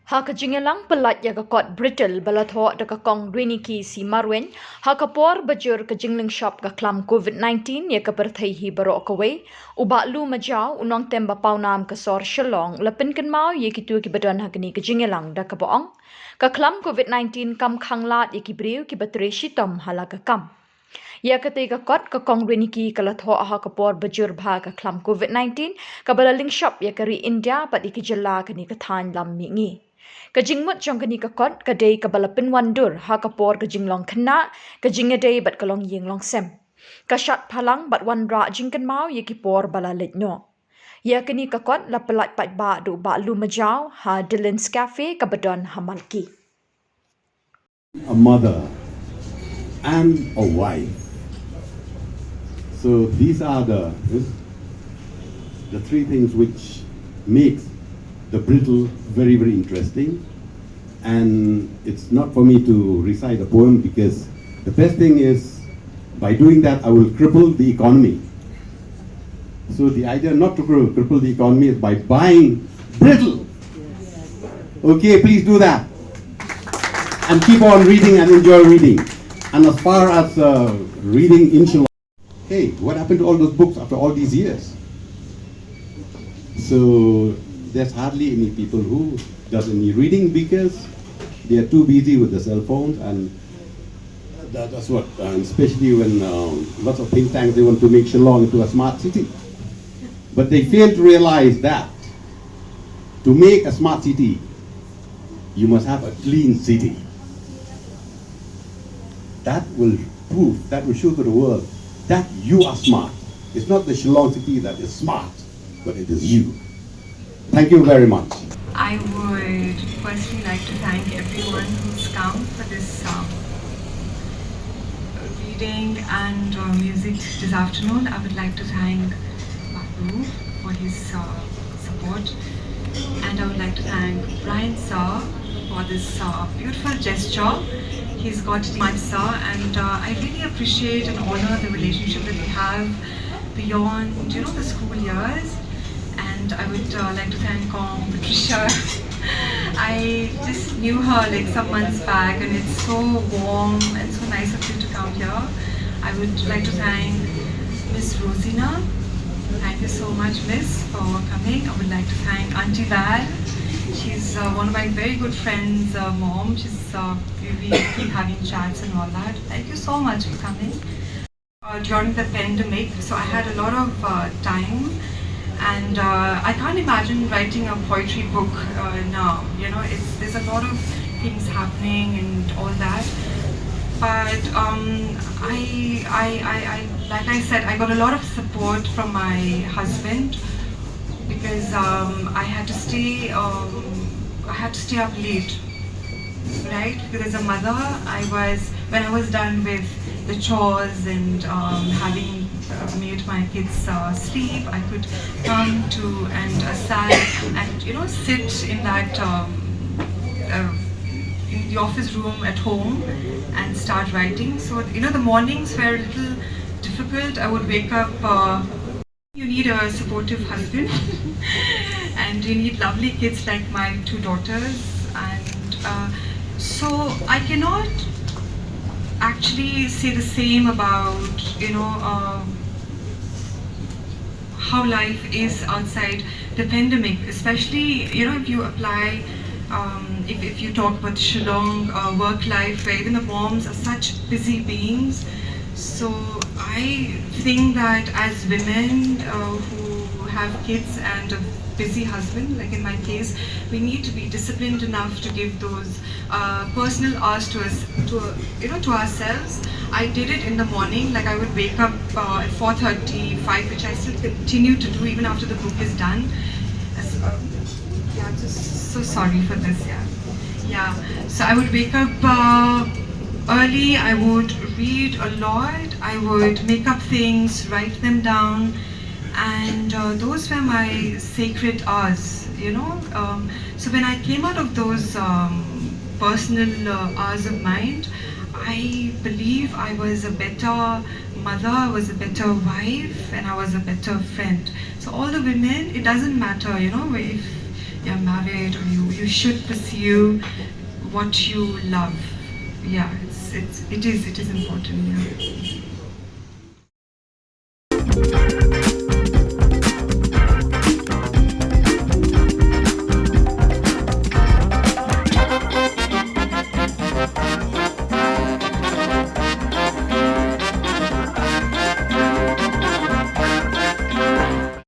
Haka jingialang pelat ya kot Brittle thoh da Kong Riniki C Marwein haka por bajur ka jinglynshop ka khlam COVID-19 ya pyrthei hi baroh kawei u Bah Lou Majaw u nongtep pawnam ka sor Shillong la pynkynmaw ye kitu ki badan hakni ka jingialang da boong ka khlam COVID-19 Kam Khanglad ye briew Kiba Trei Shitom hala ka kam. Ya katei kot ka Kong Riniki thoh aha ka por bajur bha ka khlam COVID-19 ka lynshop ya kari India pat iki Jylla kani ka thain Lam Mihngi. Ka jingmut jong kani ka kot ka day ka balapin wandur ha ka por ka jinglong khna ka jingadei bat kalong yinglong sem. Ka shat phalang bat wan ra jingialang ye ki por balalit no. Ya kani ka kot la pelat pat ba do Bah Lou Majaw ha Dylance Cafe ka badon hamalki. A mother and a wife. So these are the three things which makes the Brittle very, very interesting. And it's not for me to recite a poem because the best thing is by doing that I will cripple the economy. So the idea not to cripple the economy is by buying Brittle. Okay, please do that. And keep on reading and enjoy reading. And as far as reading in Shillong, hey, what happened to all those books after all these years? So there's hardly any people who does any reading because they are too busy with the cell phones, and that's what, especially when lots of think tanks, they want to make Shillong into a smart city. But they fail to realize that to make a smart city, you must have a clean city. That will prove, that will show to the world that you are smart. It's not the Shillong city that is smart, but it is you. Thank you very much. I would firstly like to thank everyone who's come for this reading and music this afternoon. I would like to thank Bah Lou for his support, and I would like to thank Brian sir for this beautiful gesture. He's got much sir, and I really appreciate and honor the relationship that we have beyond, the school years. And I would like to thank Patricia. I just knew her like some months back, and it's so warm and so nice of you to come here. I would like to thank Miss Rosina. Thank you so much, Miss, for coming. I would like to thank Auntie Val. She's one of my very good friends' mom. We keep having chats and all that. Thank you so much for coming. During the pandemic, so I had a lot of time, and I can't imagine writing a poetry book now. There's a lot of things happening and all that. But I like I said, I got a lot of support from my husband because I had to stay up late, right? Because as a mother, when I was done with the chores and having made my kids sleep, I could come to and sit in that in the office room at home and start writing. So the mornings were a little difficult. I would wake up. You need a supportive husband, and you need lovely kids like my two daughters, and so I cannot actually say the same about how life is outside the pandemic, especially if you apply if you talk about Shillong work life, where even the moms are such busy beings. So I think that as women who have kids and a busy husband, like in my case, we need to be disciplined enough to give those personal hours to us, to ourselves. I did it in the morning, like I would wake up at 4:30, 5, which I still continue to do even after the book is done. Just so sorry for this. Yeah. So I would wake up early. I would read a lot. I would make up things, write them down, and those were my sacred hours. So when I came out of those personal hours of mine, I believe I was a better mother, I was a better wife, and I was a better friend. So all the women, it doesn't matter, if you're married or you should pursue what you love. Yeah, it is important. Yeah.